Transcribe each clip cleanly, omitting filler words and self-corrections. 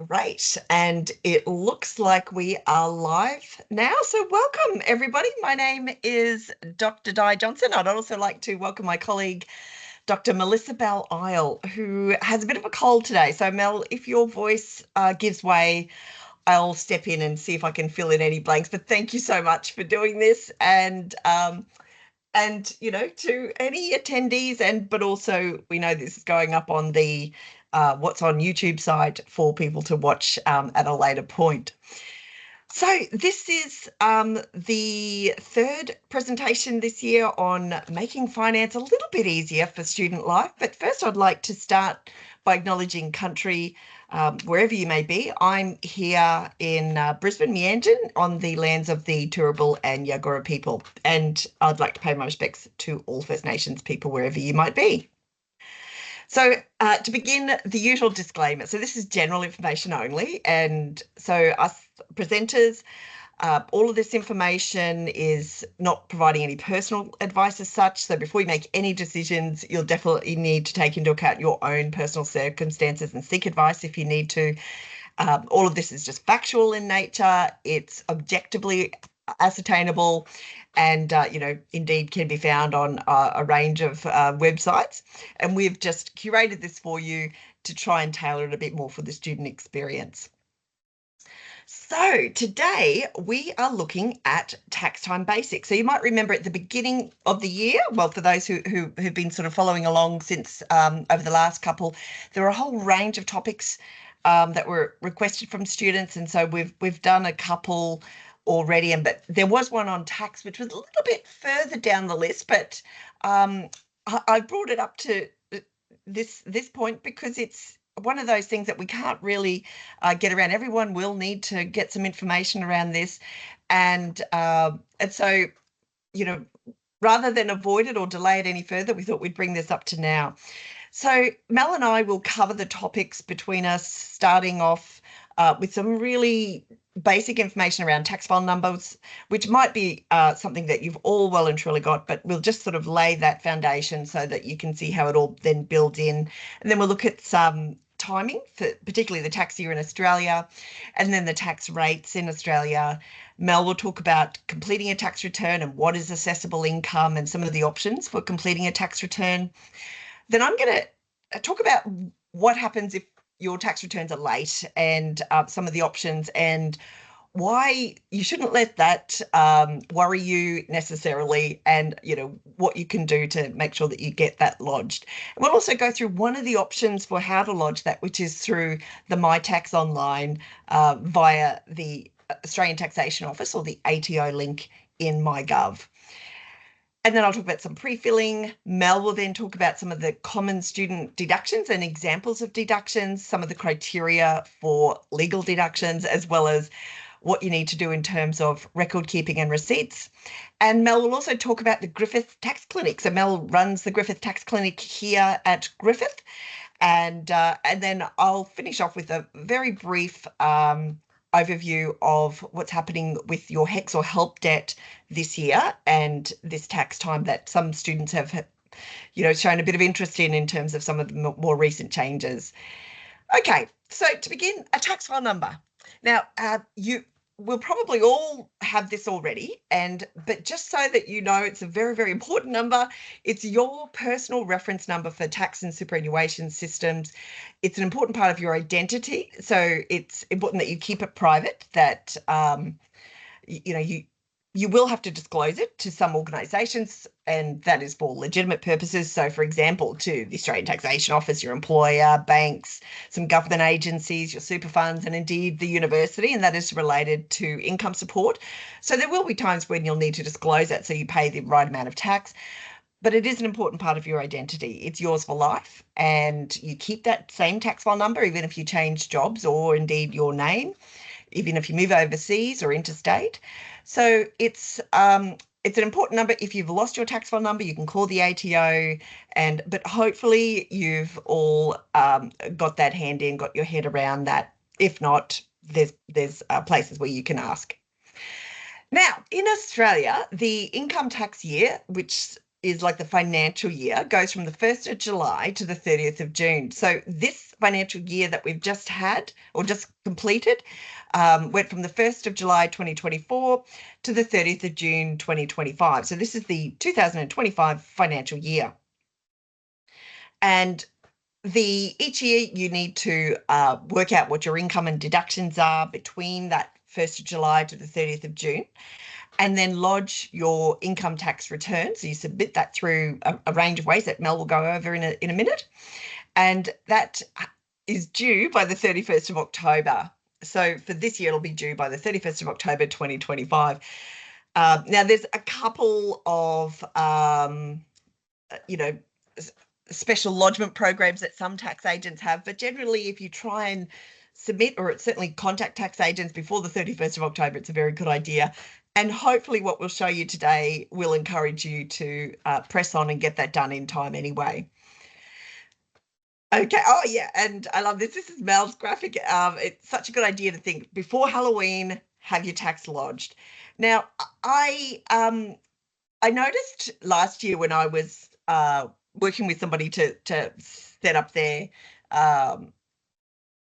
Great. And it looks like we are live now. So, welcome, everybody. My name is Dr. Di Johnson. I'd also like to welcome my colleague, Dr. Melissa Bell Isle, who has a bit of a cold today. So, Mel, if your voice gives way, I'll step in and see if I can fill in any blanks. But thank you so much for doing this. And to any attendees, but also we know this is going up on the what's on YouTube side for people to watch at a later point. So this is the third presentation this year on making finance a little bit easier for student life. But first, I'd like to start by acknowledging country wherever you may be. I'm here in Brisbane, Meanjin, on the lands of the Turrbal and Yagara people. And I'd like to pay my respects to all First Nations people wherever you might be. So to begin, the usual disclaimer. So this is general information only. And so us presenters, all of this information is not providing any personal advice as such. So before you make any decisions, you'll definitely need to take into account your own personal circumstances and seek advice if you need to. All of this is just factual in nature. It's objectively ascertainable and, indeed can be found on a range of websites. And we've just curated this for you to try and tailor it a bit more for the student experience. So today we are looking at tax time basics. So you might remember at the beginning of the year, well, for those who've been sort of following along since over the last couple, there were a whole range of topics that were requested from students, and so we've done a couple already. But there was one on tax, which was a little bit further down the list. But I brought it up to this point because it's one of those things that we can't really get around. Everyone will need to get some information around this, and so rather than avoid it or delay it any further, we thought we'd bring this up to now. So Mel and I will cover the topics between us, starting off with some really basic information around tax file numbers, which might be something that you've all well and truly got, but we'll just sort of lay that foundation so that you can see how it all then builds in. And then we'll look at some timing for particularly the tax year in Australia, and then the tax rates in Australia. Mel will talk about completing a tax return and what is assessable income and some of the options for completing a tax return. Then I'm going to talk about what happens if your tax returns are late and some of the options and why you shouldn't let that worry you necessarily, and what you can do to make sure that you get that lodged. And we'll also go through one of the options for how to lodge that, which is through the MyTax Online via the Australian Taxation Office or the ATO link in MyGov. And then I'll talk about some pre-filling. Mel will then talk about some of the common student deductions and examples of deductions, some of the criteria for legal deductions, as well as what you need to do in terms of record keeping and receipts. And Mel will also talk about the Griffith Tax Clinic. So Mel runs the Griffith Tax Clinic here at Griffith. And then I'll finish off with a very brief overview of what's happening with your HECS or HELP debt this year and this tax time that some students have shown a bit of interest in terms of some of the more recent changes. Okay, so to begin, a tax file number. Now, you will probably all have this already, but just so that you know, it's a very, very important number. It's your personal reference number for tax and superannuation systems. It's an important part of your identity, so it's important that you keep it private, that you will have to disclose it to some organisations, and that is for legitimate purposes. So, for example, to the Australian Taxation Office, your employer, banks, some government agencies, your super funds, and indeed the university, and that is related to income support. So there will be times when you'll need to disclose that so you pay the right amount of tax. But it is an important part of your identity. It's yours for life, and you keep that same tax file number even if you change jobs or indeed your name, even if you move overseas or interstate. So it's an important number. If you've lost your tax file number, you can call the ATO, but hopefully you've all got that handy and got your head around that. If not, there's places where you can ask. Now, in Australia, the income tax year, which is like the financial year, goes from the 1st of July to the 30th of June. So this financial year that we've just had or just completed went from the 1st of July 2024 to the 30th of June 2025. So this is the 2025 financial year. And each year you need to work out what your income and deductions are between that 1st of July to the 30th of June, and then lodge your income tax return. So you submit that through a range of ways that Mel will go over in a minute. And that is due by the 31st of October. So for this year, it'll be due by the 31st of October 2025. Now, there's a couple of, special lodgement programs that some tax agents have, but generally if you try and submit or certainly contact tax agents before the 31st of October, it's a very good idea. And hopefully what we'll show you today will encourage you to press on and get that done in time anyway. Okay. Oh, yeah. And I love this. This is Mel's graphic. It's such a good idea to think before Halloween, have your tax lodged. Now, I noticed last year when I was working with somebody to set up their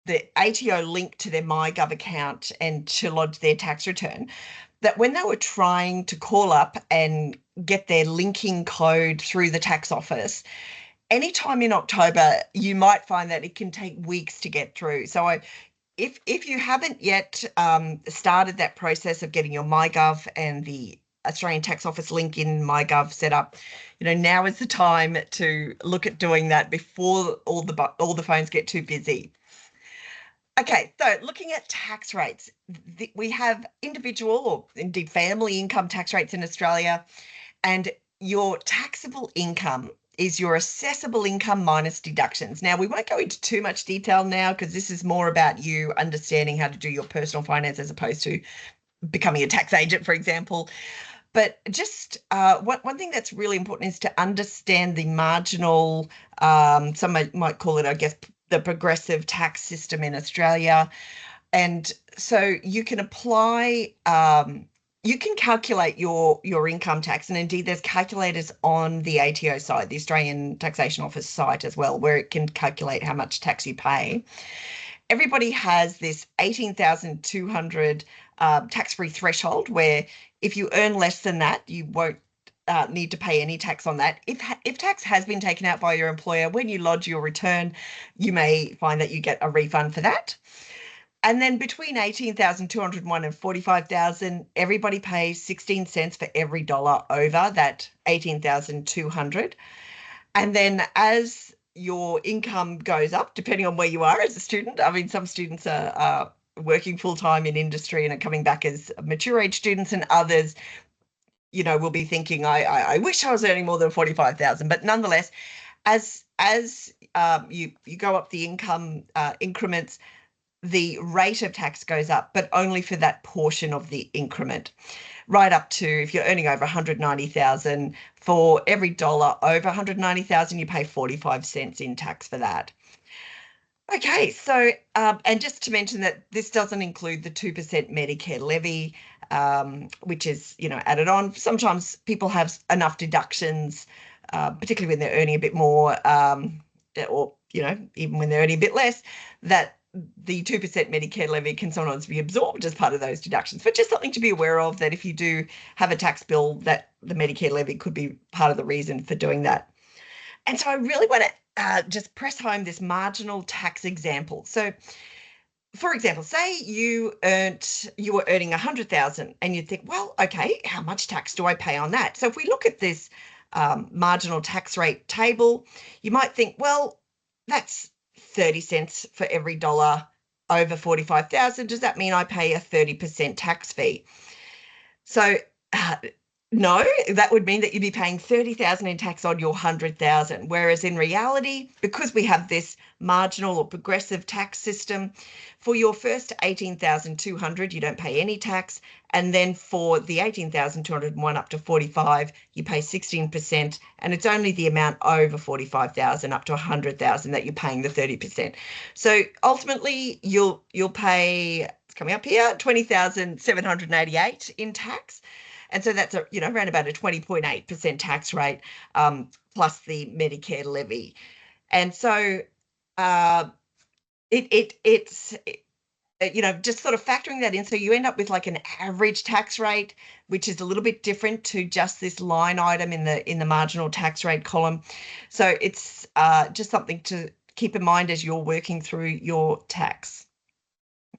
the ATO link to their MyGov account and to lodge their tax return, that when they were trying to call up and get their linking code through the tax office, anytime in October, you might find that it can take weeks to get through. So if you haven't yet started that process of getting your MyGov and the Australian Tax Office link in MyGov set up, now is the time to look at doing that before all the phones get too busy. Okay, so looking at tax rates, we have individual or indeed family income tax rates in Australia, and your taxable income is your assessable income minus deductions. Now, we won't go into too much detail now because this is more about you understanding how to do your personal finance as opposed to becoming a tax agent, for example. But just one thing that's really important is to understand the marginal, some might call it, I guess, the progressive tax system in Australia. And so you can apply, you can calculate your income tax. And indeed, there's calculators on the ATO site, the Australian Taxation Office site as well, where it can calculate how much tax you pay. Everybody has this 18,200 tax-free threshold where if you earn less than that, you won't need to pay any tax on that. If tax has been taken out by your employer, when you lodge your return, you may find that you get a refund for that. And then between 18,201 and 45,000, everybody pays 16 cents for every dollar over that 18,200. And then as your income goes up, depending on where you are as a student, I mean, some students are working full-time in industry and are coming back as mature age students, and others, will be thinking, I wish I was earning more than 45,000. But nonetheless, as you go up the income increments, the rate of tax goes up, but only for that portion of the increment, right up to, if you're earning over 190,000, for every dollar over 190,000, you pay 45 cents in tax for that. Okay, so, and just to mention that this doesn't include the 2% Medicare levy, which is, added on. Sometimes people have enough deductions, particularly when they're earning a bit more, or, even when they're earning a bit less, that the 2% Medicare levy can sometimes be absorbed as part of those deductions. But just something to be aware of, that if you do have a tax bill, that the Medicare levy could be part of the reason for doing that. And so I really want to just press home this marginal tax example. So, for example, say you were earning 100,000 and you'd think, well, okay, how much tax do I pay on that? So if we look at this marginal tax rate table, you might think, well, that's 30 cents for every dollar over 45,000. Does that mean I pay a 30% tax fee? So no, that would mean that you'd be paying 30,000 in tax on your 100,000. Whereas in reality, because we have this marginal or progressive tax system, for your first 18,200, you don't pay any tax. And then for the 18,201 up to 45, you pay 16%. And it's only the amount over 45,000 up to 100,000 that you're paying the 30%. So ultimately, you'll pay, it's coming up here, 20,788 in tax. And so that's around about a 20.8% tax rate, plus the Medicare levy. And so it's just sort of factoring that in. So you end up with like an average tax rate, which is a little bit different to just this line item in the marginal tax rate column. So it's just something to keep in mind as you're working through your tax.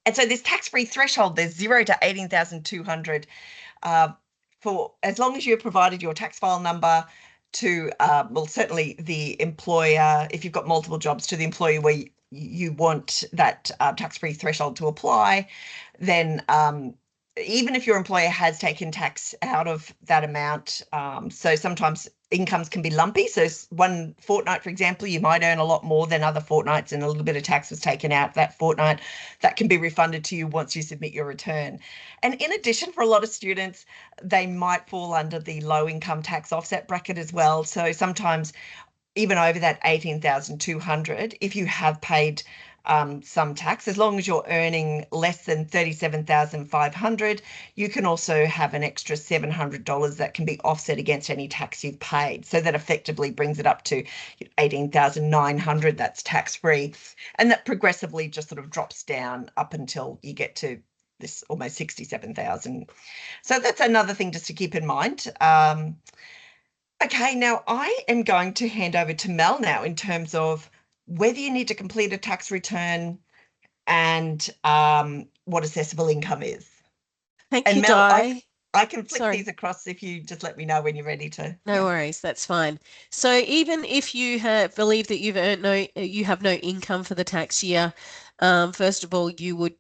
And so this tax-free threshold, there's 0 to 18,200 for as long as you've provided your tax file number to, well, certainly the employer, if you've got multiple jobs, to the employer where you want that tax-free threshold to apply, then even if your employer has taken tax out of that amount, so sometimes incomes can be lumpy. So one fortnight, for example, you might earn a lot more than other fortnights and a little bit of tax was taken out that fortnight. That can be refunded to you once you submit your return. And in addition, for a lot of students, they might fall under the low income tax offset bracket as well. So sometimes even over that 18,200, if you have paid some tax, as long as you're earning less than 37,500, you can also have an extra $700 that can be offset against any tax you've paid. So that effectively brings it up to 18,900. That's tax free, and that progressively just sort of drops down up until you get to this almost 67,000. So that's another thing just to keep in mind. Okay, now I am going to hand over to Mel now in terms of whether you need to complete a tax return and what assessable income is. Thank And you, Mel, Di. I can flick Sorry. these across if you just let me know when you're ready to. No worries, that's fine. So even if you believe that you have no income for the tax year, first of all, you would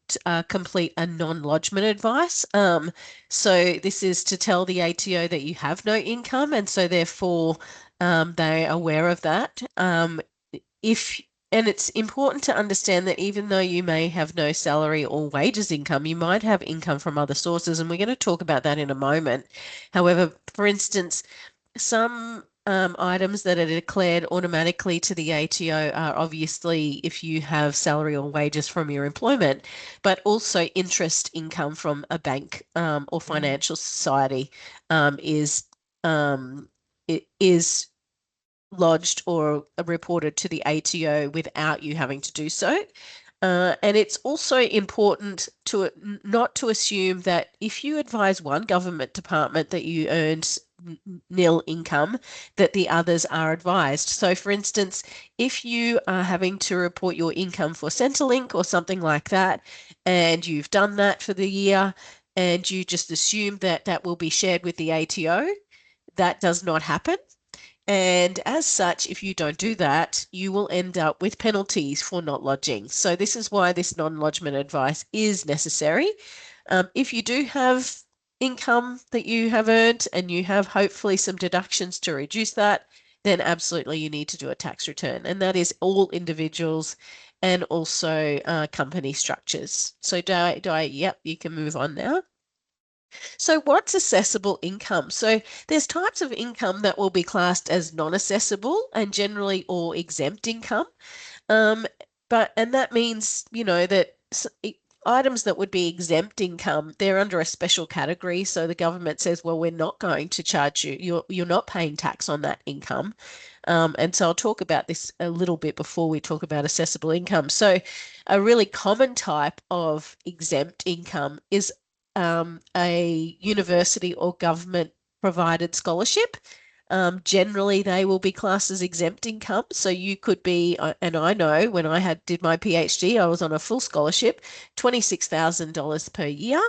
complete a non-lodgement advice. So this is to tell the ATO that you have no income, and so therefore they're aware of that. And it's important to understand that even though you may have no salary or wages income, you might have income from other sources, and we're going to talk about that in a moment. However, for instance, some items that are declared automatically to the ATO are obviously if you have salary or wages from your employment, but also interest income from a bank or financial society is it is lodged or reported to the ATO without you having to do so. And it's also important to not to assume that if you advise one government department that you earned nil income, that the others are advised. So, for instance, if you are having to report your income for Centrelink or something like that, and you've done that for the year, and you just assume that that will be shared with the ATO, that does not happen. And as such, if you don't do that, you will end up with penalties for not lodging. So this is why this non-lodgement advice is necessary. If you do have income that you have earned and you have hopefully some deductions to reduce that, then absolutely you need to do a tax return. And that is all individuals and also company structures. So yep, you can move on now. So what's assessable income? So there's types of income that will be classed as non-assessable and generally or exempt income. And that means, that items that would be exempt income, they're under a special category. So the government says, well, we're not going to charge you. You're not paying tax on that income. And so I'll talk about this a little bit before we talk about assessable income. So a really common type of exempt income is a university or government provided scholarship. Generally, they will be classed as exempt income. So you could be, and I know when I did my PhD, I was on a full scholarship, $26,000 per year,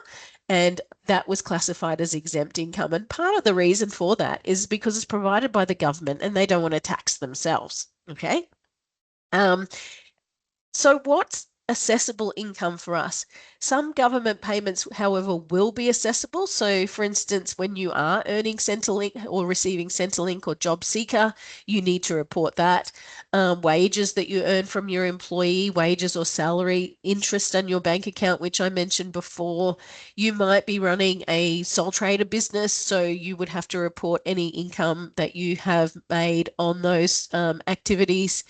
and that was classified as exempt income. And part of the reason for that is because it's provided by the government and they don't want to tax themselves. Okay. So what's assessable income for us? Some government payments, however, will be assessable. So for instance, when you are earning Centrelink or receiving Centrelink or Job Seeker, you need to report that. Wages that you earn from your employee, wages or salary, interest on your bank account, which I mentioned before. You might be running a sole trader business, so you would have to report any income that you have made on those activities.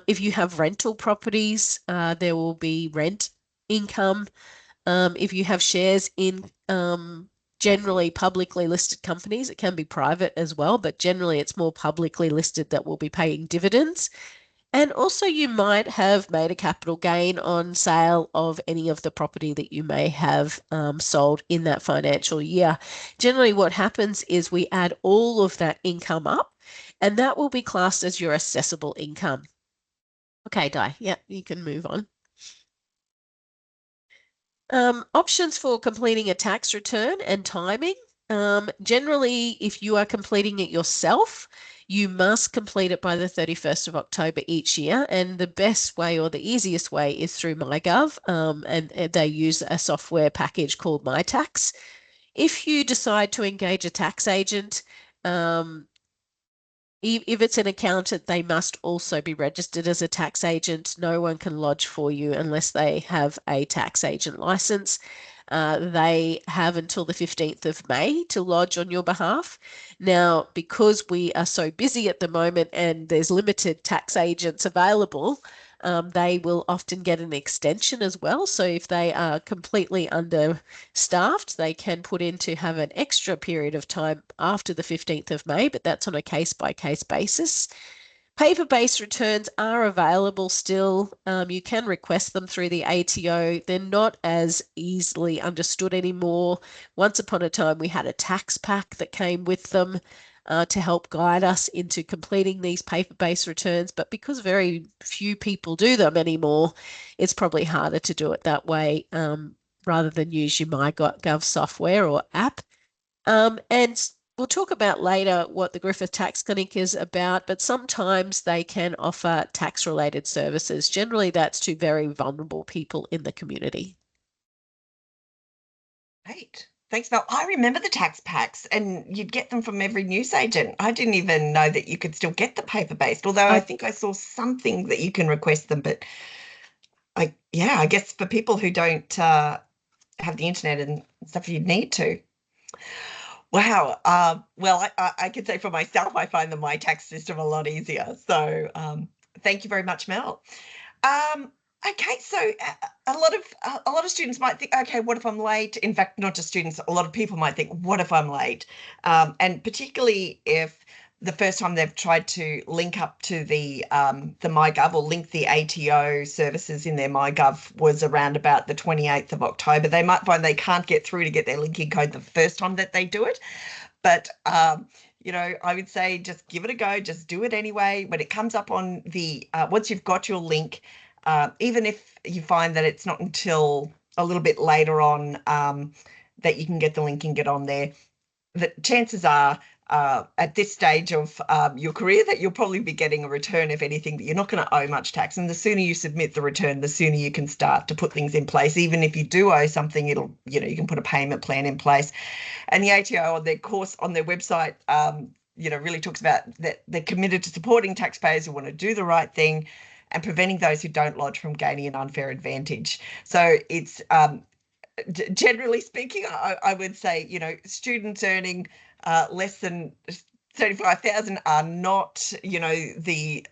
If you have rental properties, there will be rent income. If you have shares in generally publicly listed companies. It can be private as well, but generally it's more publicly listed that will be paying dividends. And also, you might have made a capital gain on sale of any of the property that you may have sold in that financial year. Generally, what happens is we add all of that income up, and that will be classed as your assessable income. Okay, Di, yeah, you can move on. Options for completing a tax return and timing. Generally, if you are completing it yourself, you must complete it by the 31st of October each year. And the best way or the easiest way is through MyGov, and they use a software package called MyTax. If you decide to engage a tax agent, if it's an accountant, they must also be registered as a tax agent. No one can lodge for you unless they have a tax agent license. They have until the 15th of May to lodge on your behalf. Now, because we are so busy at the moment and there's limited tax agents available, they will often get an extension as well. So if they are completely understaffed, they can put in to have an extra period of time after the 15th of May, but that's on a case-by-case basis. Paper-based returns are available still. You can request them through the ATO. They're not as easily understood anymore. Once upon a time, we had a tax pack that came with them to help guide us into completing these paper-based returns. But because very few people do them anymore, it's probably harder to do it that way rather than use your MyGov software or app. And we'll talk about later what the Griffith Tax Clinic is about, but sometimes they can offer tax-related services. Generally, that's to very vulnerable people in the community. Great. Thanks, Mel. I remember the tax packs, and you'd get them from every newsagent. I didn't even know that you could still get the paper-based, although I think I saw something that you can request them. But I guess for people who don't have the internet and stuff, you'd need to. Wow. Well, I can say for myself, I find the My Tax system a lot easier. So thank you very much, Mel. Okay, so a lot of students might think, okay, what if I'm late? In fact, not just students, a lot of people might think, what if I'm late? And particularly if the first time they've tried to link up to the MyGov or link the ATO services in their MyGov was around about the 28th of October, they might find they can't get through to get their linking code the first time that they do it. But I would say just give it a go, just do it anyway. When it comes up on the once you've got your link, even if you find that it's not until a little bit later on that you can get the link and get on there, the chances are at this stage of your career that you'll probably be getting a return, if anything, but you're not going to owe much tax. And the sooner you submit the return, the sooner you can start to put things in place. Even if you do owe something, you can put a payment plan in place. And the ATO on their website, really talks about that they're committed to supporting taxpayers who want to do the right thing and preventing those who don't lodge from gaining an unfair advantage. So it's generally speaking, I would say, students earning less than 35,000 are not, the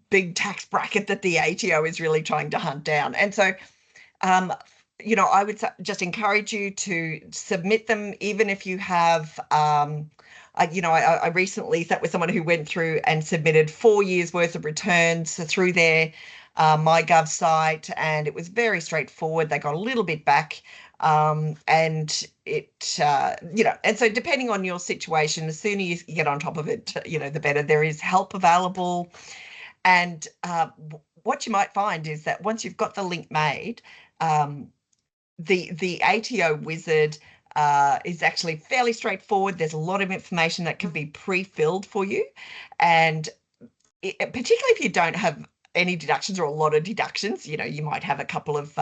big tax bracket that the ATO is really trying to hunt down. And so, I would just encourage you to submit them, even if you have, I recently sat with someone who went through and submitted 4 years worth of returns through their MyGov site, and it was very straightforward. They got a little bit back, and it, and so depending on your situation, the sooner you get on top of it, the better. There is help available, and what you might find is that once you've got the link made, the ATO wizard is actually fairly straightforward. There's a lot of information that can be pre-filled for you, and particularly if you don't have any deductions or a lot of deductions, you might have a couple of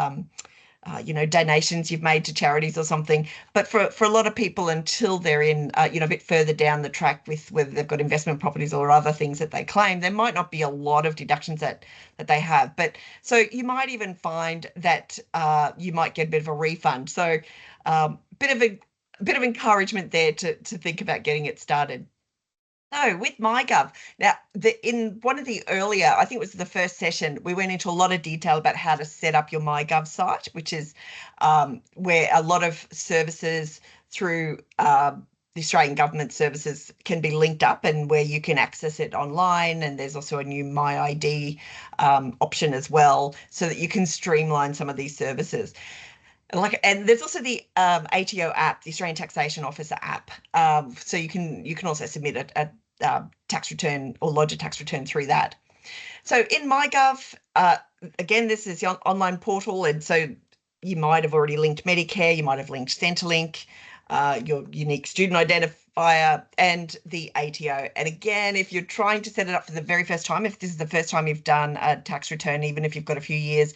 donations you've made to charities or something. But for a lot of people, until they're in, a bit further down the track with whether they've got investment properties or other things that they claim, there might not be a lot of deductions that they have. But so you might even find that you might get a bit of a refund. So bit of encouragement there to think about getting it started. No, with MyGov. Now, in one of the earlier, I think it was the first session, we went into a lot of detail about how to set up your MyGov site, which is where a lot of services through the Australian government services can be linked up and where you can access it online. And there's also a new MyID option as well, so that you can streamline some of these services. And there's also the ATO app, the Australian Taxation Officer app. So you can also submit a tax return or lodge a tax return through that. So in MyGov, again, this is the online portal, and so you might have already linked Medicare, you might have linked Centrelink, your unique student identifier, and the ATO. And again, if you're trying to set it up for the very first time, if this is the first time you've done a tax return, even if you've got a few years,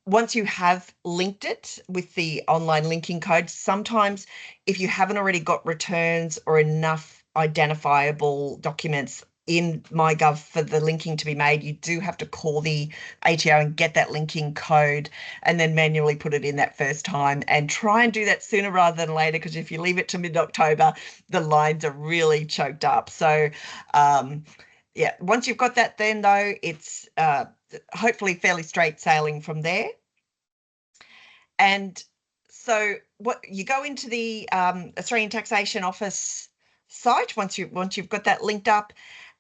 once you have linked it with the online linking code, sometimes if you haven't already got returns or enough identifiable documents in MyGov for the linking to be made, you do have to call the ATO and get that linking code and then manually put it in that first time, and try and do that sooner rather than later, because if you leave it to mid-October, the lines are really choked up. So yeah, once you've got that, then though, it's hopefully fairly straight sailing from there. And so what you go into the Australian Taxation Office site once you've got that linked up,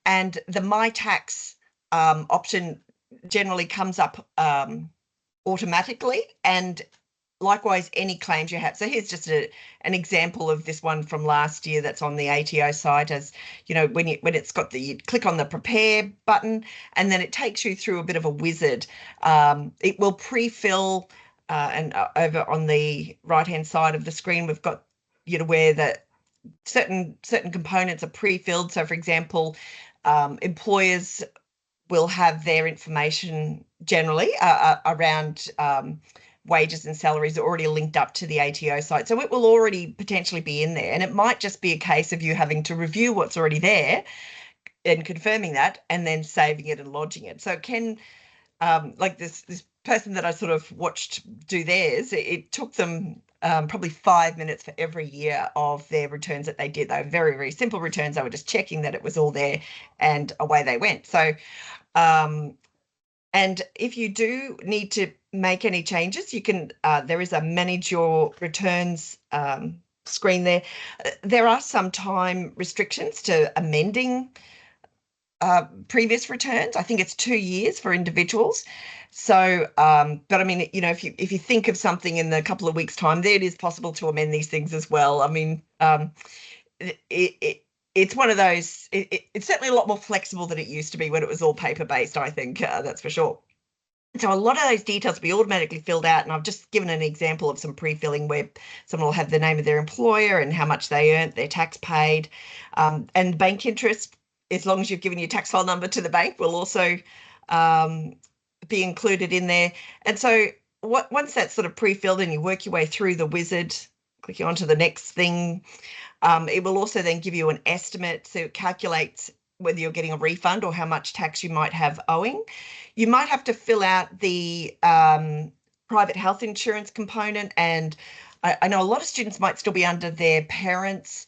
and the My Tax option generally comes up automatically, and likewise any claims you have. So here's just an example of this one from last year that's on the ATO site. As you know, when it's got you click on the prepare button, and then it takes you through a bit of a wizard. It will pre-fill, and over on the right hand side of the screen, we've got where the certain components are pre-filled. So for example, employers will have their information generally around wages and salaries are already linked up to the ATO site. So it will already potentially be in there. And it might just be a case of you having to review what's already there and confirming that, and then saving it and lodging it. So it can, like this person that I sort of watched do theirs, it took them probably 5 minutes for every year of their returns that they did. They were very, very simple returns. They were just checking that it was all there, and away they went. So and if you do need to make any changes, you can, there is a manage your returns screen there. There are some time restrictions to amending previous returns. I think it's 2 years for individuals. So, but I mean, if you think of something in a couple of weeks' time, then it is possible to amend these things as well. I mean, it's one of those, it's certainly a lot more flexible than it used to be when it was all paper-based, I think, that's for sure. So a lot of those details will be automatically filled out, and I've just given an example of some pre-filling where someone will have the name of their employer and how much they earned, their tax paid, and bank interest, as long as you've given your tax file number to the bank, will also be included in there. And so once that's sort of pre-filled and you work your way through the wizard, clicking onto the next thing, it will also then give you an estimate. So it calculates whether you're getting a refund or how much tax you might have owing. You might have to fill out the private health insurance component, and I know a lot of students might still be under their parents'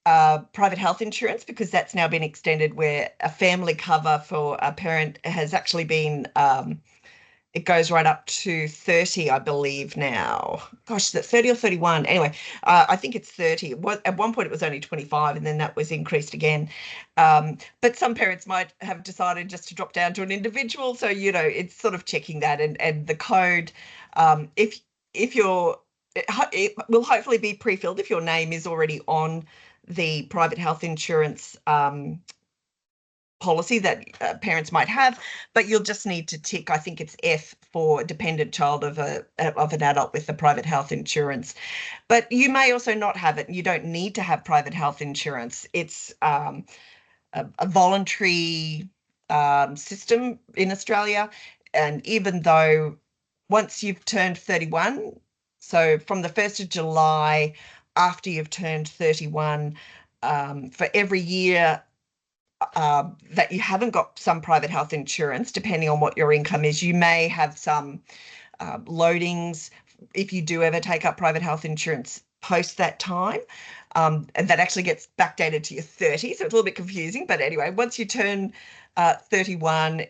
private health insurance, because that's now been extended, where a family cover for a parent has actually been it goes right up to 30, I believe now. Gosh, is it 30 or 31? Anyway, I think it's 30. At one point it was only 25, and then that was increased again. But some parents might have decided just to drop down to an individual. So, it's sort of checking that, and the code, if you're, it will hopefully be pre-filled if your name is already on the private health insurance policy that parents might have, but you'll just need to tick, I think it's F, for dependent child of an adult with the private health insurance. But you may also not have it, and you don't need to have private health insurance. It's a voluntary system in Australia, and even though once you've turned 31, so from the 1st of July, after you've turned 31, for every year that you haven't got some private health insurance, depending on what your income is, you may have some loadings if you do ever take up private health insurance post that time. And that actually gets backdated to your 30, so it's a little bit confusing. But anyway, once you turn 31,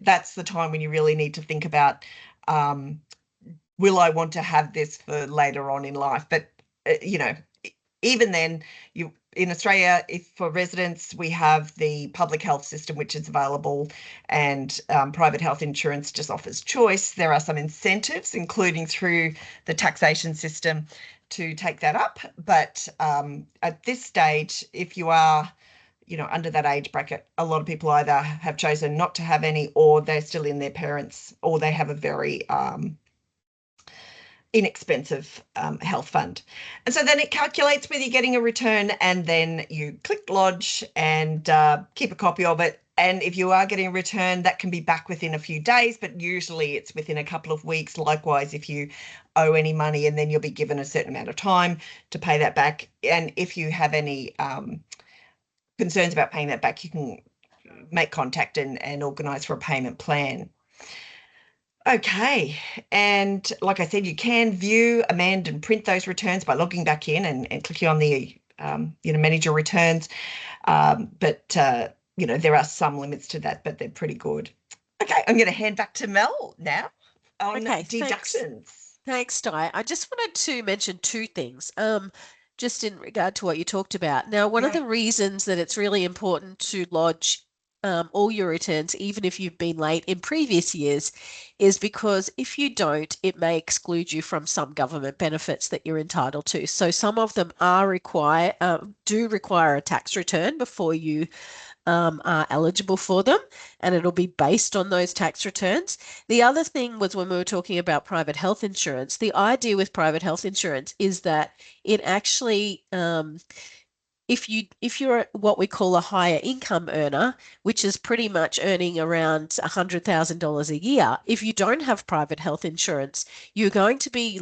that's the time when you really need to think about, will I want to have this for later on in life? But even then, in Australia, if for residents, we have the public health system, which is available, and private health insurance just offers choice. There are some incentives, including through the taxation system, to take that up. But at this stage, if you are, under that age bracket, a lot of people either have chosen not to have any, or they're still in their parents', or they have a very inexpensive health fund. And so then it calculates whether you're getting a return, and then you click lodge and keep a copy of it. And if you are getting a return, that can be back within a few days, but usually it's within a couple of weeks. Likewise, if you owe any money, and then you'll be given a certain amount of time to pay that back. And if you have any concerns about paying that back, you can make contact and organise for a payment plan. Okay, and like I said, you can view, amend and print those returns by logging back in and clicking on the manage your returns. But there are some limits to that, but they're pretty good. Okay, I'm going to hand back to Mel now on deductions. Thanks, Di. I just wanted to mention two things. Just in regard to what you talked about. Now, one of the reasons that it's really important to lodge all your returns, even if you've been late in previous years, is because if you don't, it may exclude you from some government benefits that you're entitled to. So some of them do require a tax return before you are eligible for them, and it'll be based on those tax returns. The other thing was, when we were talking about private health insurance, the idea with private health insurance is that it actually if you're what we call a higher income earner, which is pretty much earning around $100,000 a year, if you don't have private health insurance, you're going to be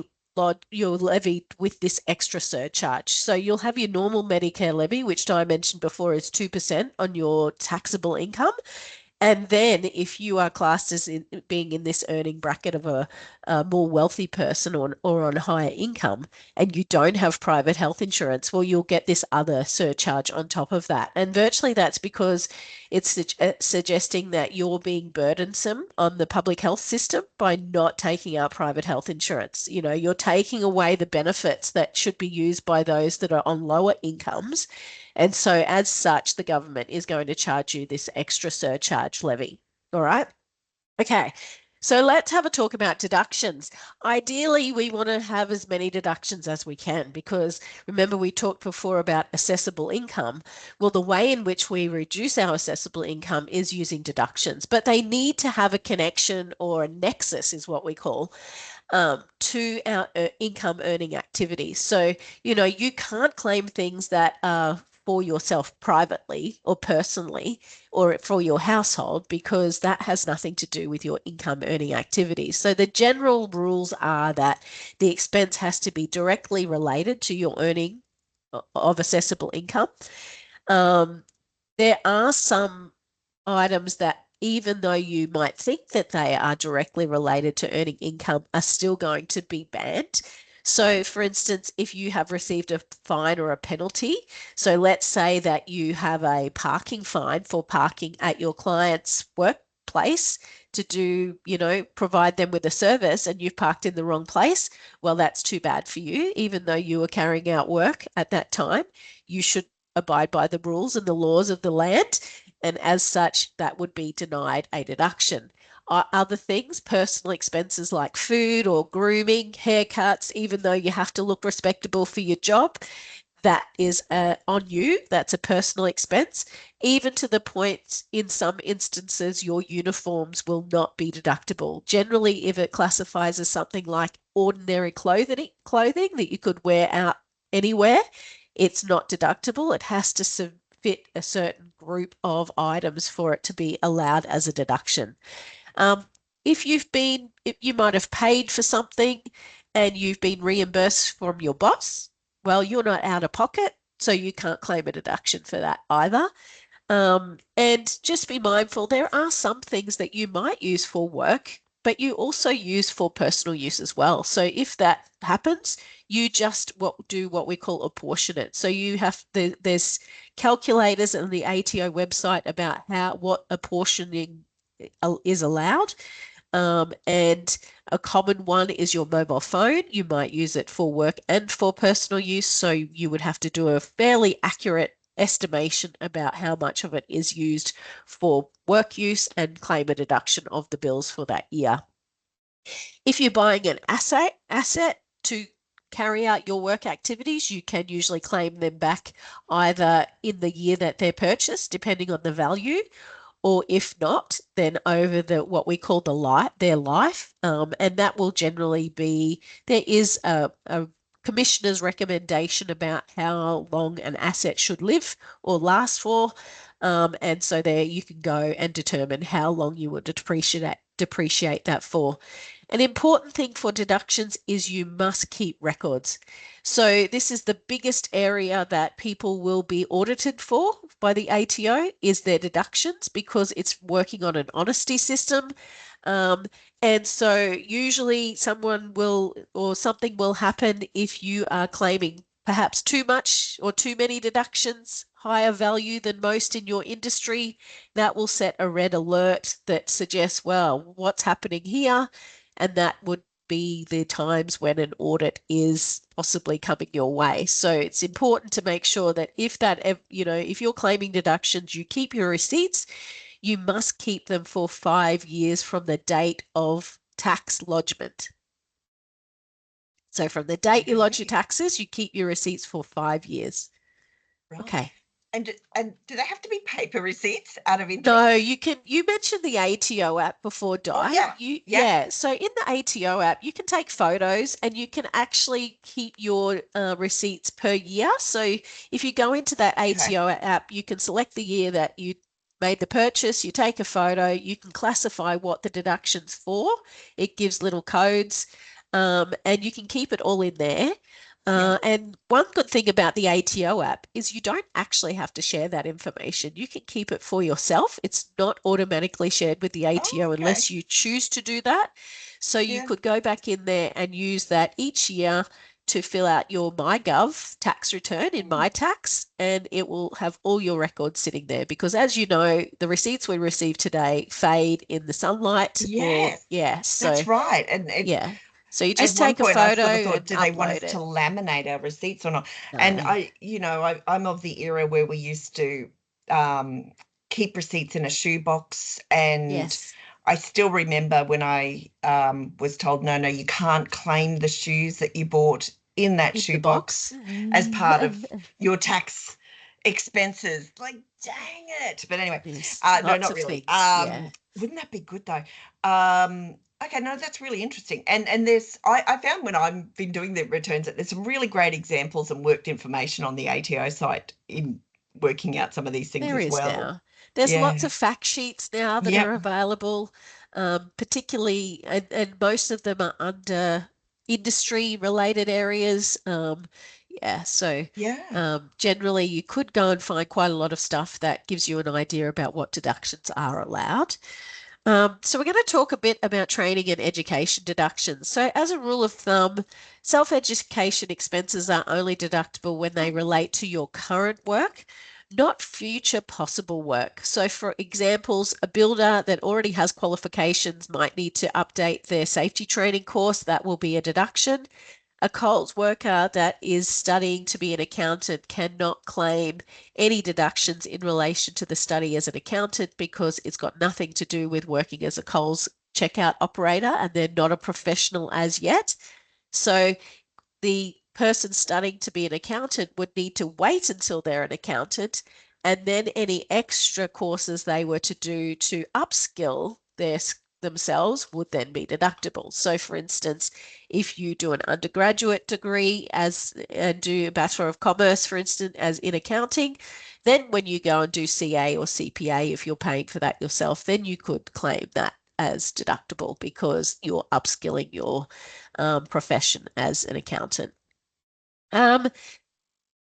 you're levied with this extra surcharge. So you'll have your normal Medicare levy, which I mentioned before is 2% on your taxable income. And then if you are classed as being in this earning bracket of a more wealthy person or on higher income, and you don't have private health insurance, well, you'll get this other surcharge on top of that. And virtually that's because it's suggesting that you're being burdensome on the public health system by not taking out private health insurance. You're taking away the benefits that should be used by those that are on lower incomes. And so as such, the government is going to charge you this extra surcharge levy. All right. Okay. So let's have a talk about deductions. Ideally, we want to have as many deductions as we can, because remember we talked before about assessable income. Well, the way in which we reduce our assessable income is using deductions, but they need to have a connection, or a nexus is what we call, to our income earning activities. So, you can't claim things that are for yourself privately or personally, or for your household, because that has nothing to do with your income earning activities. So the general rules are that the expense has to be directly related to your earning of assessable income. There are some items that, even though you might think that they are directly related to earning income, are still going to be banned. So, for instance, if you have received a fine or a penalty, so let's say that you have a parking fine for parking at your client's workplace to provide them with a service, and you've parked in the wrong place, well, that's too bad for you. Even though you were carrying out work at that time, you should abide by the rules and the laws of the land. And as such, that would be denied a deduction. Other things, personal expenses like food or grooming, haircuts, even though you have to look respectable for your job, that is on you. That's a personal expense, even to the point in some instances your uniforms will not be deductible. Generally, if it classifies as something like ordinary clothing that you could wear out anywhere, it's not deductible. It has to fit a certain group of items for it to be allowed as a deduction. If you might have paid for something and you've been reimbursed from your boss, well, you're not out of pocket, so you can't claim a deduction for that either. And just be mindful, there are some things that you might use for work but you also use for personal use as well. So if that happens, you just do what we call apportion it. So you have there's calculators on the ATO website about what apportioning is allowed. And a common one is your mobile phone. You might use it for work and for personal use. So you would have to do a fairly accurate estimation about how much of it is used for work use and claim a deduction of the bills for that year. If you're buying an asset to carry out your work activities, you can usually claim them back either in the year that they're purchased, depending on the value, or if not, then over what we call their life, and that will generally be there is a commissioner's recommendation about how long an asset should live or last for, and so there you can go and determine how long you would depreciate that for. An important thing for deductions is you must keep records. So this is the biggest area that people will be audited for by the ATO is their deductions because it's working on an honesty system. And so usually someone will or something will happen if you are claiming perhaps too much or too many deductions, higher value than most in your industry. That will set a red alert that suggests, well, what's happening here? And that would be the times when an audit is possibly coming your way. So it's important to make sure that if you're claiming deductions, you keep your receipts. You must keep them for 5 years from the date of tax lodgement. So from the date you lodge your taxes, you keep your receipts for 5 years. Right. Okay. And do they have to be paper receipts out of interest? No, you mentioned the ATO app before, Di. Oh, yeah. So in the ATO app, you can take photos and you can actually keep your receipts per year. So if you go into that ATO app, you can select the year that you made the purchase, you take a photo, you can classify what the deduction's for. It gives little codes, and you can keep it all in there. And one good thing about the ATO app is you don't actually have to share that information. You can keep it for yourself. It's not automatically shared with the ATO unless you choose to do that. So you could go back in there and use that each year to fill out your MyGov tax return in MyTax, and it will have all your records sitting there because, as you know, the receipts we receive today fade in the sunlight. So that's right. And so you just take a photo. I sort of thought, do they want us to laminate our receipts or not? No. And I'm of the era where we used to keep receipts in a shoebox, and I still remember when I was told, no, you can't claim the shoes that you bought in that shoebox as part of your tax expenses. Like, dang it. But anyway, no, not really. Wouldn't that be good though? Okay, no, that's really interesting. And I found when I've been doing the returns that there's some really great examples and worked information on the ATO site in working out some of these things as well. Now. There's lots of fact sheets now that are available, particularly, and most of them are under industry related areas. Generally you could go and find quite a lot of stuff that gives you an idea about what deductions are allowed. So we're going to talk a bit about training and education deductions. So as a rule of thumb, self-education expenses are only deductible when they relate to your current work, not future possible work. So for examples, a builder that already has qualifications might need to update their safety training course. That will be a deduction. A Coles worker that is studying to be an accountant cannot claim any deductions in relation to the study as an accountant because it's got nothing to do with working as a Coles checkout operator and they're not a professional as yet. So the person studying to be an accountant would need to wait until they're an accountant, and then any extra courses they were to do to upskill themselves would then be deductible. So for instance, if you do an undergraduate degree and do a Bachelor of Commerce, for instance, as in accounting, then when you go and do CA or CPA, if you're paying for that yourself, then you could claim that as deductible because you're upskilling your profession as an accountant.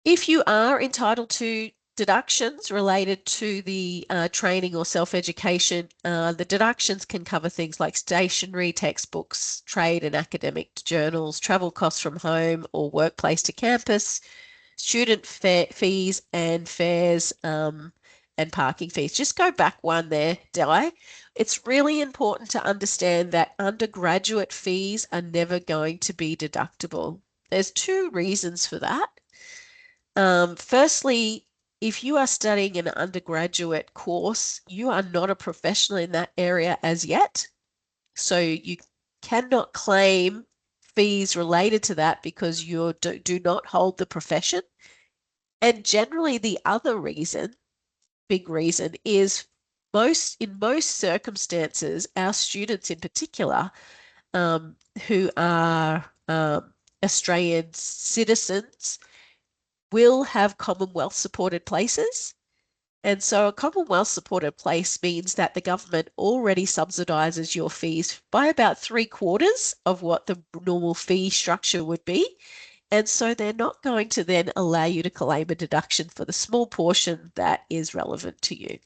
If you are entitled to deductions related to the training or self-education. The deductions can cover things like stationery, textbooks, trade and academic journals, travel costs from home or workplace to campus, student fees and fares, and parking fees. Just go back one there, Di. It's really important to understand that undergraduate fees are never going to be deductible. There's two reasons for that. Firstly, if you are studying an undergraduate course, you are not a professional in that area as yet. So you cannot claim fees related to that because you do not hold the profession. And generally, the other reason, big reason, is in most circumstances, our students in particular, who are Australian citizens, will have Commonwealth supported places. And so a Commonwealth supported place means that the government already subsidises your fees by about 3/4 of what the normal fee structure would be. And so they're not going to then allow you to claim a deduction for the small portion that is relevant to you.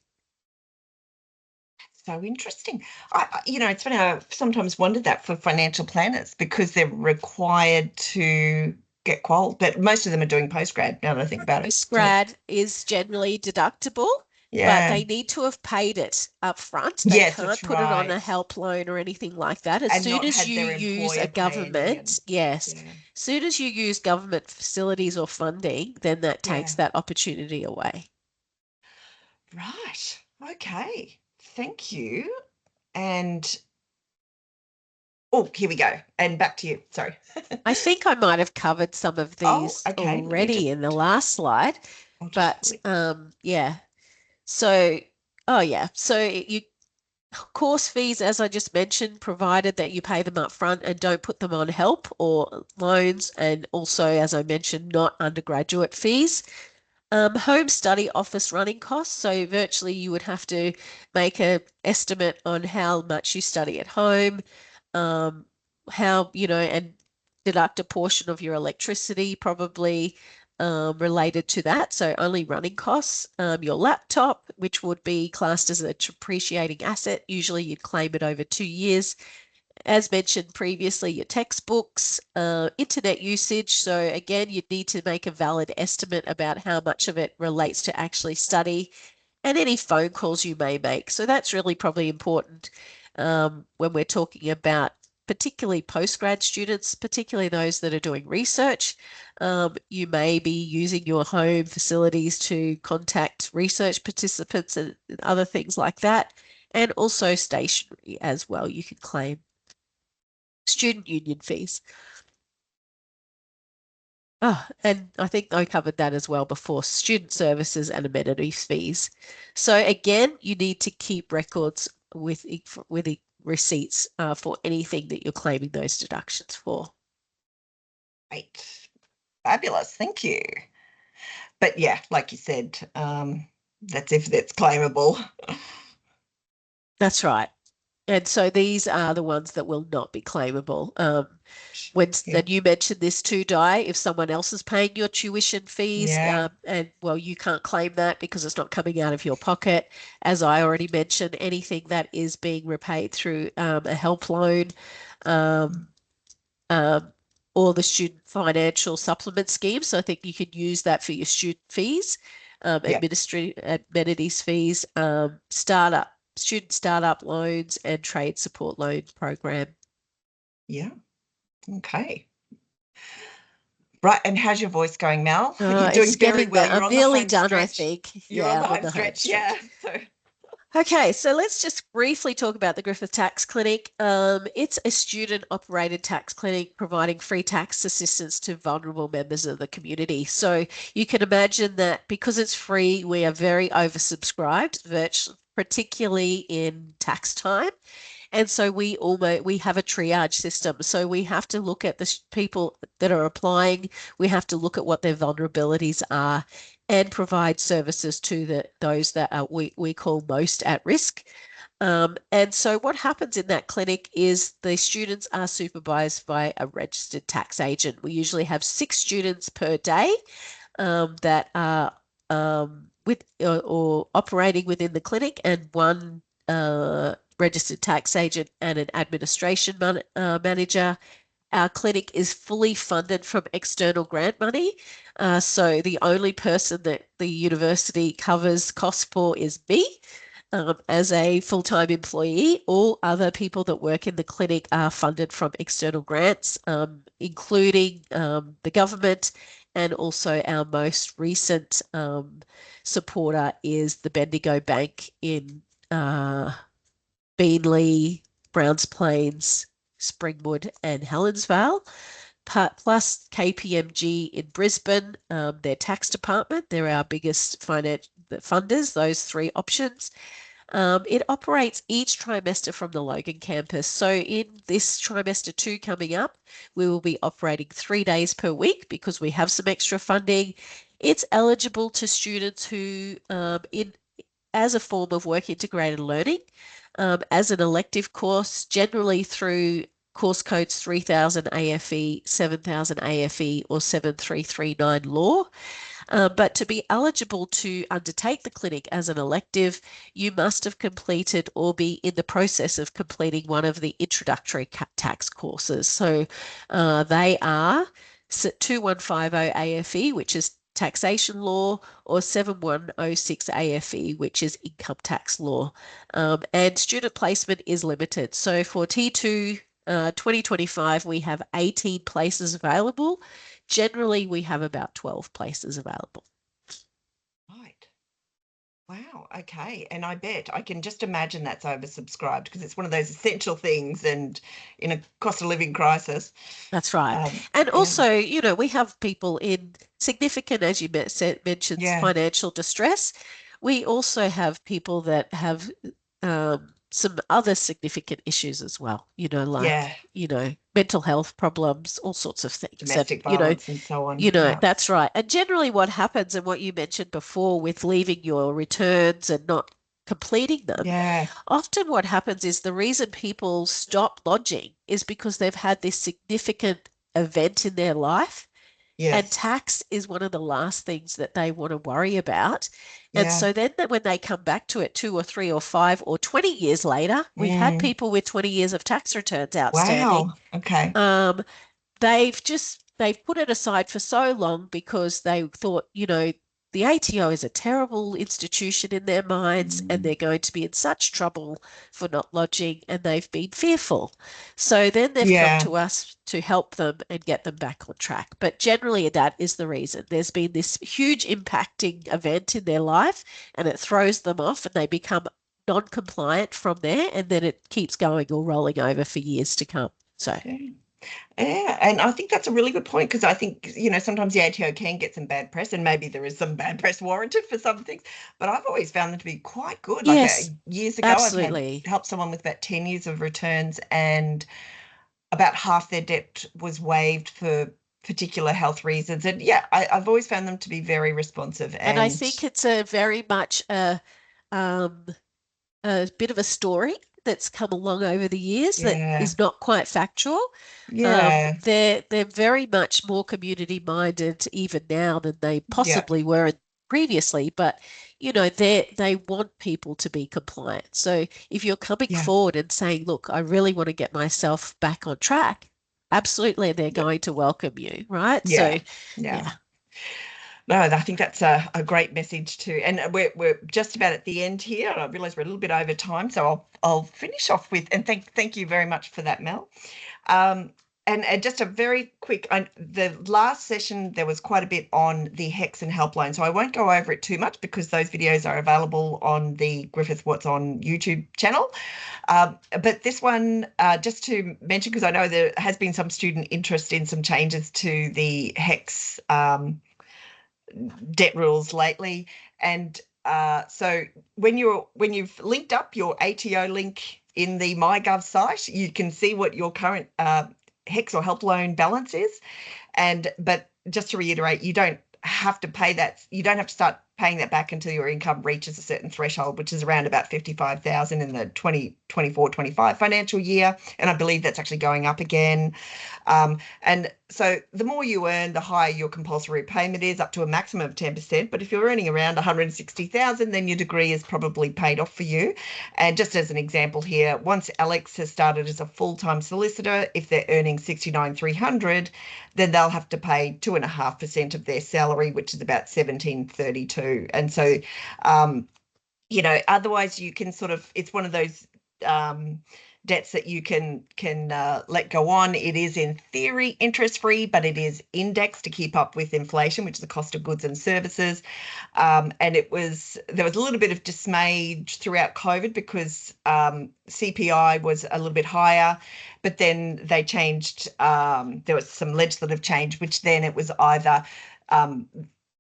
So interesting. It's funny, I've sometimes wondered that for financial planners because they're required to get qual, but most of them are doing postgrad now that I think about it. Postgrad is generally deductible, but they need to have paid it up front. They Yes, can't that's put it on a right. help loan or anything like that. As And soon not as had you their use a employer pay anything government, yes, Yeah. as soon as you use government facilities or funding, then that takes Yeah. that opportunity away. Right. Okay. Thank you. And oh, here we go. And back to you. Sorry. I think I might have covered some of Oh, these okay. Let me already in the last slide, I'll just but yeah. So, oh yeah. So you course fees, as I just mentioned, provided that you pay them up front and don't put them on help or loans, and also, as I mentioned, not undergraduate fees. Home study office running costs. So virtually you would have to make an estimate on how much you study at home, how, and deduct a portion of your electricity probably related to that. So only running costs. Your laptop, which would be classed as a depreciating asset. Usually you'd claim it over 2 years. As mentioned previously, your textbooks, internet usage. So again, you'd need to make a valid estimate about how much of it relates to actually study, and any phone calls you may make. So that's really probably important when we're talking about particularly postgrad students, particularly those that are doing research. You may be using your home facilities to contact research participants and other things like that. And also stationery as well, you can claim. Student union fees. Oh, and I think I covered that as well before, student services and amenities fees. So again, you need to keep records with receipts for anything that you're claiming those deductions for. Great. Fabulous. Thank you. But yeah, like you said, that's if that's claimable. That's right. And so these are the ones that will not be claimable. And you mentioned this too, Di, if someone else is paying your tuition fees, and well, you can't claim that because it's not coming out of your pocket. As I already mentioned, anything that is being repaid through a help loan, or the student financial supplement scheme. So I think you could use that for your student fees, administrative amenities fees, student startup loans, and trade support loan program. Yeah. Okay. Right. And how's your voice going, Mel? You're doing very well. You're I'm on the nearly home done, I stretch. think. You're Yeah, on the I'm on home the home stretch. stretch. Yeah. So Okay, so let's just briefly talk about the Griffith Tax Clinic. It's a student-operated tax clinic providing free tax assistance to vulnerable members of the community. So you can imagine that because it's free, we are very oversubscribed, particularly in tax time. And so we have a triage system. So we have to look at the people that are applying. We have to look at what their vulnerabilities are and provide services to those that are we call most at risk. And so what happens in that clinic is the students are supervised by a registered tax agent. We usually have 6 students per day that are with or operating within the clinic, and one registered tax agent and an administration manager. Our clinic is fully funded from external grant money. So the only person that the university covers costs for is me. As a full-time employee. All other people that work in the clinic are funded from external grants, including the government, and also our most recent supporter is the Bendigo Bank in Beenleigh, Browns Plains, Springwood, and Helensvale. Plus KPMG in Brisbane, their tax department. They're our biggest funders, those three options. It operates each trimester from the Logan campus. So in this trimester 2 coming up, we will be operating 3 days per week because we have some extra funding. It's eligible to students who, as a form of work integrated learning, as an elective course, generally through course codes 3000 AFE, 7000 AFE, or 7339 law. But to be eligible to undertake the clinic as an elective, you must have completed or be in the process of completing one of the introductory tax courses. So they are 2150 AFE, which is taxation law, or 7106 AFE, which is income tax law. And student placement is limited. So for T2 2025, we have 18 places available. Generally, we have about 12 places available. Right. Wow. Okay. And I bet I can just imagine that's oversubscribed because it's one of those essential things, and in a cost of living crisis. That's right. And also, you know, we have people in significant, as you mentioned, financial distress. We also have people that have some other significant issues as well, you know, like, you know, mental health problems, all sorts of things. Domestic violence and so on. You know, that's right. And generally what happens, and what you mentioned before with leaving your returns and not completing them, often what happens is the reason people stop lodging is because they've had this significant event in their life. And tax is one of the last things that they want to worry about. And so then when they come back to it 2 or 3 or 5 or 20 years later, we've had people with 20 years of tax returns outstanding. Wow. Okay. They've put it aside for so long because they thought, you know, the ATO is a terrible institution in their minds and they're going to be in such trouble for not lodging, and they've been fearful. So then they've come to us to help them and get them back on track. But generally that is the reason. There's been this huge impacting event in their life and it throws them off and they become non-compliant from there, and then it keeps going or rolling over for years to come. So yeah, and I think that's a really good point, because I think, you know, sometimes the ATO can get some bad press, and maybe there is some bad press warranted for some things, but I've always found them to be quite good. Yes, like years ago, absolutely. I've helped someone with about 10 years of returns, and about half their debt was waived for particular health reasons. And yeah, I've always found them to be very responsive. And I think it's a very much a bit of a story that's come along over the years that is not quite factual. They're very much more community minded even now than they possibly were previously, but you know, they want people to be compliant. So if you're coming forward and saying, look, I really want to get myself back on track, absolutely they're going to welcome you, right? So no, I think that's a great message too. And we're just about at the end here. I realise we're a little bit over time, so I'll finish off with, and thank you very much for that, Mel. And just a very quick, the last session, there was quite a bit on the HECS and helpline, so I won't go over it too much because those videos are available on the Griffith What's On YouTube channel. But this one, just to mention, because I know there has been some student interest in some changes to the HECS debt rules lately, and so when you've linked up your ATO link in the MyGov site, you can see what your current HECS or help loan balance is. But just to reiterate, you don't have to pay that. You don't have to start paying that back until your income reaches a certain threshold, which is around about 55,000 in the 2024-25 financial year. And I believe that's actually going up again. And so the more you earn, the higher your compulsory repayment is, up to a maximum of 10%. But if you're earning around 160,000, then your degree is probably paid off for you. And just as an example here, once Alex has started as a full-time solicitor, if they're earning 69,300, then they'll have to pay 2.5% of their salary, which is about 1732. And so, otherwise you can sort of, it's one of those debts that you can let go on. It is in theory interest free, but it is indexed to keep up with inflation, which is the cost of goods and services. And there was a little bit of dismay throughout COVID because CPI was a little bit higher, but then they changed. There was some legislative change, which then it was either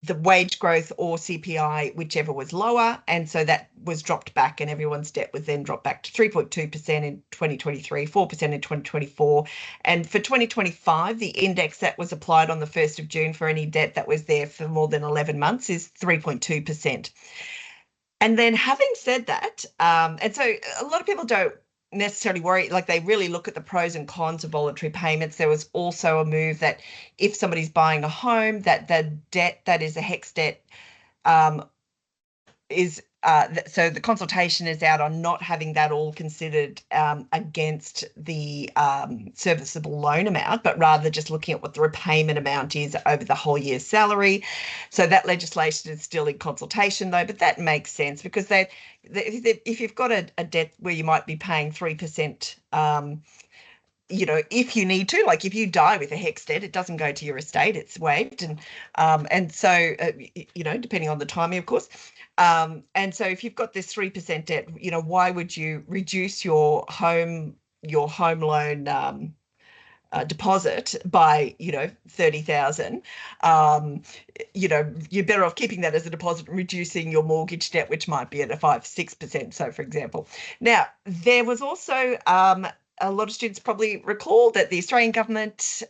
the wage growth or CPI, whichever was lower. And so that was dropped back, and everyone's debt was then dropped back to 3.2% in 2023, 4% in 2024. And for 2025, the index that was applied on the 1st of June for any debt that was there for more than 11 months is 3.2%. And then having said that, and so a lot of people don't necessarily worry, like they really look at the pros and cons of voluntary payments. There was also a move that if somebody's buying a home, that the debt that is a HECS debt is so the consultation is out on not having that all considered against the serviceable loan amount, but rather just looking at what the repayment amount is over the whole year's salary. So that legislation is still in consultation though, but that makes sense because if you've got a debt where you might be paying 3%, if you need to, like if you die with a HECS debt, it doesn't go to your estate, it's waived. And so, depending on the timing, of course. And so if you've got this 3% debt, why would you reduce your home loan deposit by 30,000? You're better off keeping that as a deposit and reducing your mortgage debt, which might be at a 5-6%. So for example, now there was also a lot of students probably recall that the Australian government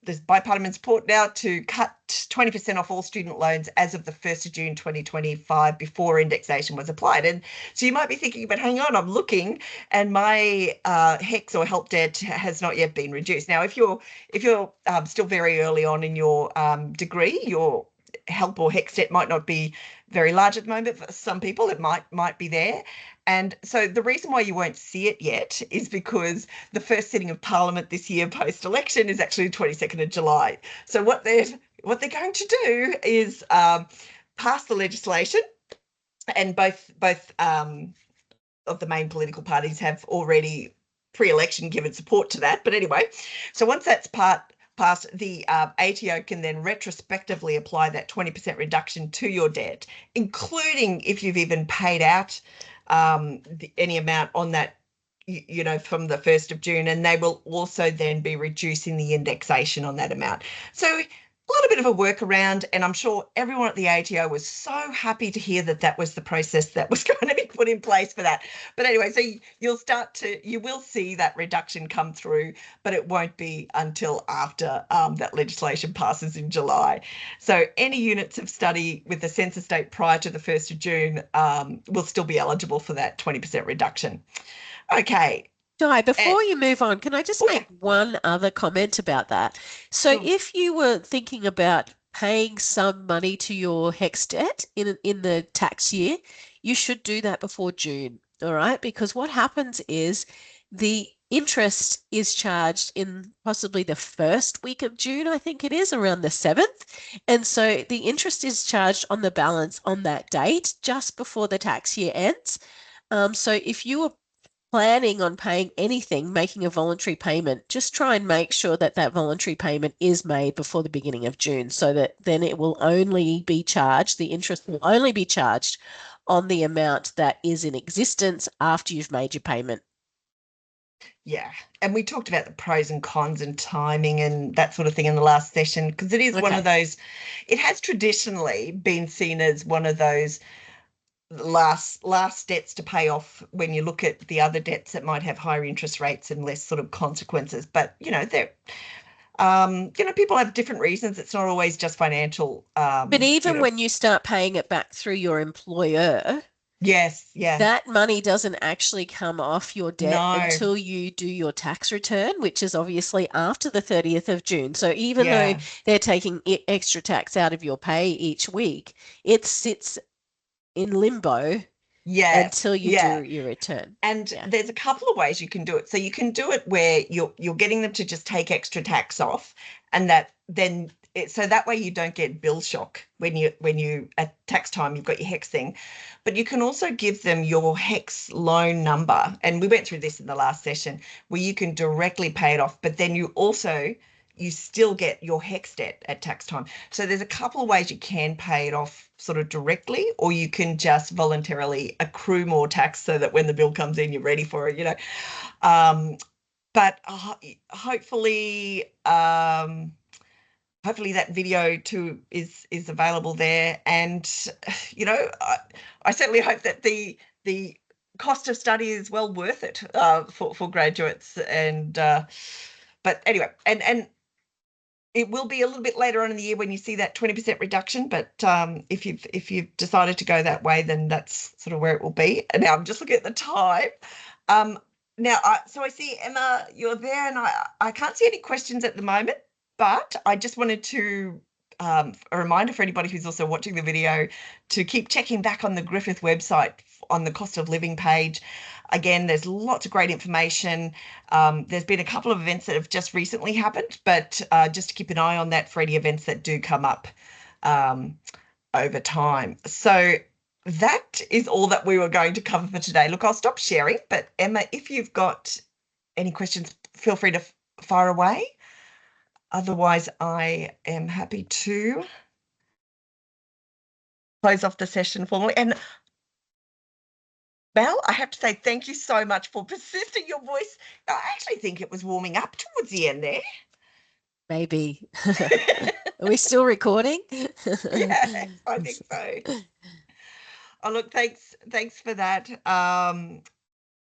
there's bipartisan support now to cut 20% off all student loans as of the 1st of June 2025 before indexation was applied. And so you might be thinking, but hang on, I'm looking and my HECS or help debt has not yet been reduced. Now, if you're still very early on in your degree, your help or HECS debt might not be very large at the moment. For some people, it might be there. And so the reason why you won't see it yet is because the first sitting of Parliament this year post-election is actually the 22nd of July. So what they're going to do is pass the legislation, and both of the main political parties have already pre-election given support to that. But anyway, so once that's passed, the ATO can then retrospectively apply that 20% reduction to your debt, including if you've even paid out any amount on that, from the 1st of June, and they will also then be reducing the indexation on that amount. So a little bit of a workaround, and I'm sure everyone at the ATO was so happy to hear that was the process that was going to be put in place for that. But anyway, so you will see that reduction come through, but it won't be until after that legislation passes in July. So any units of study with the census date prior to the 1st of June will still be eligible for that 20% reduction. Okay. Di, before you move on, can I just make one other comment about that? So if you were thinking about paying some money to your HECS debt in the tax year, you should do that before June, all right? Because what happens is the interest is charged in possibly the first week of June, I think it is, around the 7th. And so the interest is charged on the balance on that date, just before the tax year ends. So if you were planning on paying anything, making a voluntary payment, just try and make sure that voluntary payment is made before the beginning of June, so that then it will only be charged, the interest will only be charged on the amount that is in existence after you've made your payment. Yeah, and we talked about the pros and cons and timing and that sort of thing in the last session, because it is one of those, it has traditionally been seen as one of those last debts to pay off when you look at the other debts that might have higher interest rates and less sort of consequences. But People have different reasons. It's not always just financial. But even when you start paying it back through your employer, yes, yeah, that money doesn't actually come off your debt no, until you do your tax return, which is obviously after the 30th of June. So even though yeah, they're taking extra tax out of your pay each week, it sits in limbo yes, until you yeah. do your return. And Yeah. there's a couple of ways you can do it. So you can do it where you're getting them to just take extra tax off, and that then so that way you don't get bill shock when you at tax time you've got your HEX thing. But you can also give them your HEX loan number, and we went through this in the last session, where you can directly pay it off, but then you still get your HEX debt at tax time. So there's a couple of ways you can pay it off sort of directly, or you can just voluntarily accrue more tax so that when the bill comes in, you're ready for it. But hopefully, hopefully that video too is available there. And I certainly hope that the cost of study is well worth it for graduates. And but anyway, and it will be a little bit later on in the year when you see that 20% reduction. But if you've decided to go that way, then that's sort of where it will be. And now I'm just looking at the time. Now, so I see Emma, you're there, and I can't see any questions at the moment. But I just wanted to a reminder for anybody who's also watching the video to keep checking back on the Griffith website on the cost of living page. Again, there's lots of great information. There's been a couple of events that have just recently happened, but just to keep an eye on that for any events that do come up over time. So that is all that we were going to cover for today. Look, I'll stop sharing, but Emma, if you've got any questions, feel free to fire away. Otherwise, I am happy to close off the session formally. And Mel, I have to say thank you so much for persisting. Your voice, I actually think it was warming up towards the end there. Maybe. Are we still recording? Yeah, I think so. Oh, look, thanks for that.